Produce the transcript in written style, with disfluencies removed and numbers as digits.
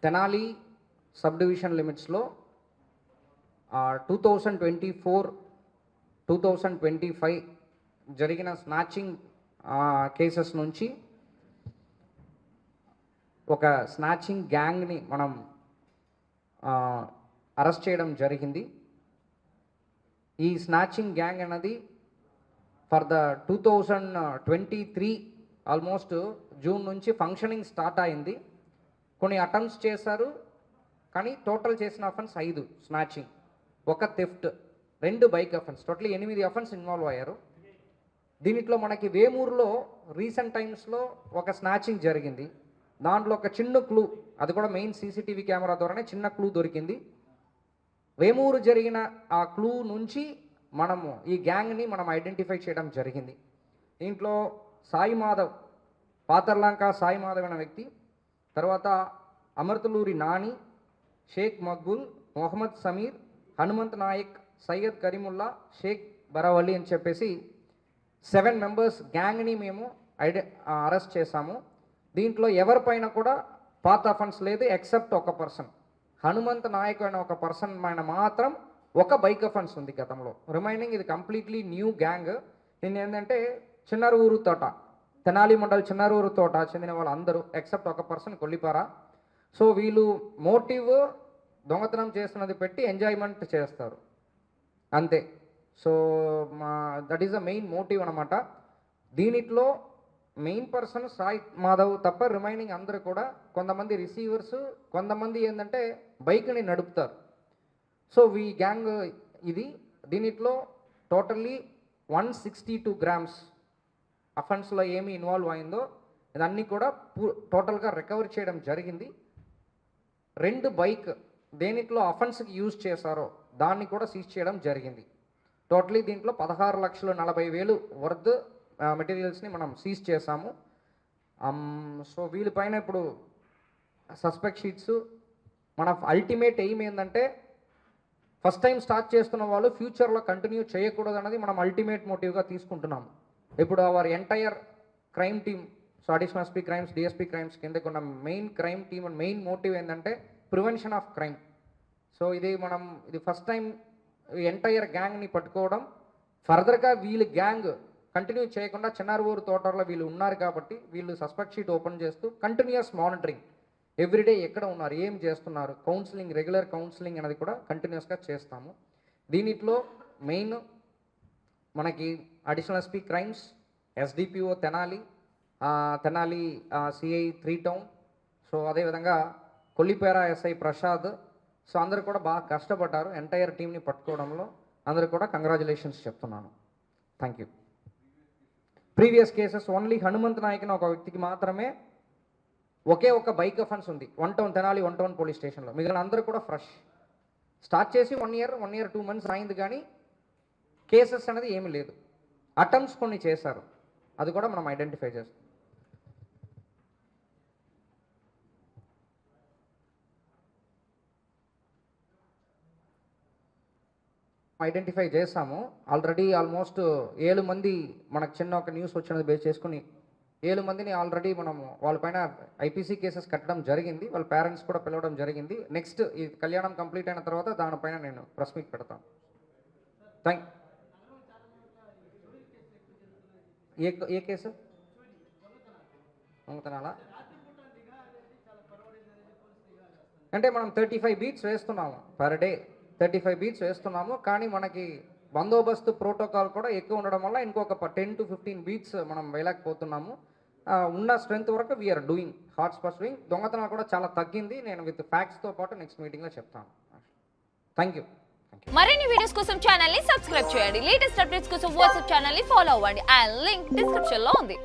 Tenali sub division లిమిట్స్లో 2024-2025 జరిగిన snatching cases నుంచి ఒక స్నాచింగ్ గ్యాంగ్ని మనం అరెస్ట్ చేయడం జరిగింది. ఈ స్నాచింగ్ గ్యాంగ్ అనేది ఫర్ ద 2023 ఆల్మోస్ట్ జూన్ నుంచి ఫంక్షనింగ్ స్టార్ట్ అయింది. కొన్ని అటెంప్ట్స్ చేశారు, కానీ టోటల్ చేసిన offence 5 snatching, 1 theft, 2 bike offence, total 8 offence involve అయ్యారు. దీనిట్లో మనకి వేమూరులో రీసెంట్ టైమ్స్లో ఒక స్నాచింగ్ జరిగింది. దాంట్లో ఒక చిన్న క్లూ, అది కూడా మెయిన్ సీసీటీవీ కెమెరా ద్వారానే చిన్న క్లూ దొరికింది. వేమూరు జరిగిన ఆ క్లూ నుంచి మనము ఈ గ్యాంగ్ని మనం ఐడెంటిఫై చేయడం జరిగింది. దీంట్లో సాయి మాధవ్, పాతర్లంక సాయి మాధవ్ అనే వ్యక్తి, తర్వాత అమర్తలూరి నాని, షేక్ మక్బుల్, మొహమ్మద్ సమీర్, హనుమంత్ నాయక్, సయ్యద్ కరీముల్లా, షేక్ బరావలి అని చెప్పేసి 7 మెంబర్స్ గ్యాంగ్ని మేము అరెస్ట్ చేశాము. దీంట్లో ఎవరిపైన కూడా పాత అఫెన్స్ లేదు ఎక్సెప్ట్ ఒక పర్సన్, హనుమంత్ నాయక్ అనే ఒక పర్సన్ పైన మాత్రం ఒక బైక్ అఫెన్స్ ఉంది గతంలో. రిమైనింగ్ ఇది కంప్లీట్లీ న్యూ గ్యాంగ్. దీన్ని ఏంటంటే చిన్నరూరు తోట, తెనాలి మండల్ చిన్నరూరు తోట చెందిన వాళ్ళు అందరూ ఎక్సెప్ట్ ఒక పర్సన్ కొల్లిపార. సో వీళ్ళు మోటివ్ దొంగతనం చేస్తున్నది పెట్టి ఎంజాయ్మెంట్ చేస్తారు అంతే. So that is the main motive అనమాట. దీనిట్లో మెయిన్ పర్సన్ సాయి మాధవ్ తప్ప రిమైనింగ్ అందరూ కూడా కొంతమంది రిసీవర్స్, కొంతమంది ఏంటంటే బైక్ని నడుపుతారు. సో ఈ గ్యాంగ్ ఇది. దీనిట్లో టోటల్లీ 162 గ్రామ్స్ అఫెన్స్లో ఏమి ఇన్వాల్వ్ అయిందో ఇదన్నీ కూడా టోటల్గా రికవర్ చేయడం జరిగింది. 2 బైక్ దేనిట్లో అఫెన్స్కి యూజ్ చేశారో దాన్ని కూడా సీజ్ చేయడం జరిగింది. టోటలీ దీంట్లో 16,40,000 వర్త్ మెటీరియల్స్ని మనం సీజ్ చేశాము. సో వీళ్ళపైన ఇప్పుడు సస్పెక్ట్ షీట్స్, మన అల్టిమేట్ ఎయిమ్ ఏంటంటే ఫస్ట్ టైం స్టార్ట్ చేస్తున్న వాళ్ళు ఫ్యూచర్లో కంటిన్యూ చేయకూడదు అన్నది మనం అల్టిమేట్ మోటివ్గా తీసుకుంటున్నాము. ఇప్పుడు our entire crime team, so additional SP crimes, DSP crimes కిందకు ఉన్న main crime team and main motive ఏంటంటే ప్రివెన్షన్ ఆఫ్ క్రైమ్. సో ఇది ఫస్ట్ టైం ఎంటైర్ గ్యాంగ్ని పట్టుకోవడం. ఫర్దర్గా వీళ్ళు గ్యాంగ్ కంటిన్యూ చేయకుండా చిన్నారూరు తోటలో వీళ్ళు ఉన్నారు కాబట్టి వీళ్ళు సస్పెక్ట్ షీట్ ఓపెన్ చేస్తూ కంటిన్యూస్ మానిటరింగ్, ఎవ్రీడే ఎక్కడ ఉన్నారు, ఏం చేస్తున్నారు, కౌన్సిలింగ్, రెగ్యులర్ కౌన్సిలింగ్ అనేది కూడా కంటిన్యూస్గా చేస్తాము. దీనిట్లో మెయిన్ మనకి additional SP crimes, SDPO Tenali, CI 3 town, so అదేవిధంగా కొల్లిపేర ఎస్ఐ ప్రసాద్, సో అందరూ కూడా బాగా కష్టపడ్డారు ఎంటైర్ టీంని పట్టుకోవడంలో. అందరూ కూడా కంగ్రాచులేషన్స్ చెప్తున్నాను. Thank you. Previous cases only Hanumanth Nayak అనే ఒక వ్యక్తికి మాత్రమే ఒకే ఒక బైక్ అఫెన్స్ ఉంది 1 టౌన్ తెనాలి 1 టౌన్ పోలీస్ స్టేషన్లో. మిగిలిన అందరూ కూడా ఫ్రెష్. స్టార్ట్ చేసి 1 ఇయర్ 2 మంత్స్ అయింది, కానీ కేసెస్ అనేది ఏమీ లేదు. అటెంప్ట్స్ కొన్ని చేశారు, అది కూడా మనం ఐడెంటిఫై చేస్తాం. ఐడెంటిఫై చేస్తాము. ఆల్రెడీ ఆల్మోస్ట్ 7 మంది, మనకు చిన్న ఒక న్యూస్ వచ్చినది బేస్ చేసుకుని 7 మందిని ఆల్రెడీ మనము వాళ్ళపైన ఐపీసీ కేసెస్ కట్టడం జరిగింది. వాళ్ళ పేరెంట్స్ కూడా పిలవడం జరిగింది. నెక్స్ట్ ఈ కళ్యాణం కంప్లీట్ అయిన తర్వాత దానిపైన నేను ప్రెస్ మీట్ పెడతాను. ఏ కేసు దొంగతనాలా అంటే మనం 35 బీట్స్ వేస్తున్నాము పర్ డే, 35 బీట్స్ వేస్తున్నాము. కానీ మనకి బందోబస్తు ప్రోటోకాల్ కూడా ఎక్కువ ఉండడం వల్ల ఇంకొక 10 to 15 బీట్స్ మనం వేయలేకపోతున్నాము. ఉన్న స్ట్రెంత్ వరకు వీఆర్ డూయింగ్ హాట్స్ పర్సూయింగ్. దొంగతనాలు కూడా చాలా తగ్గింది. నేను విత్ ఫ్యాక్ట్స్తో పాటు నెక్స్ట్ మీటింగ్లో చెప్తాను. Thank you. మరిన్ని వీడియోస్ కోసం ఛానల్ ని సబ్స్క్రైబ్ చేయండి. లేటెస్ట్ అప్డేట్స్ కోసం వాట్సాప్ ఛానల్ ని ఫాలో అవ్వండి. ఆ లింక్ డిస్క్రిప్షన్ లో ఉంది.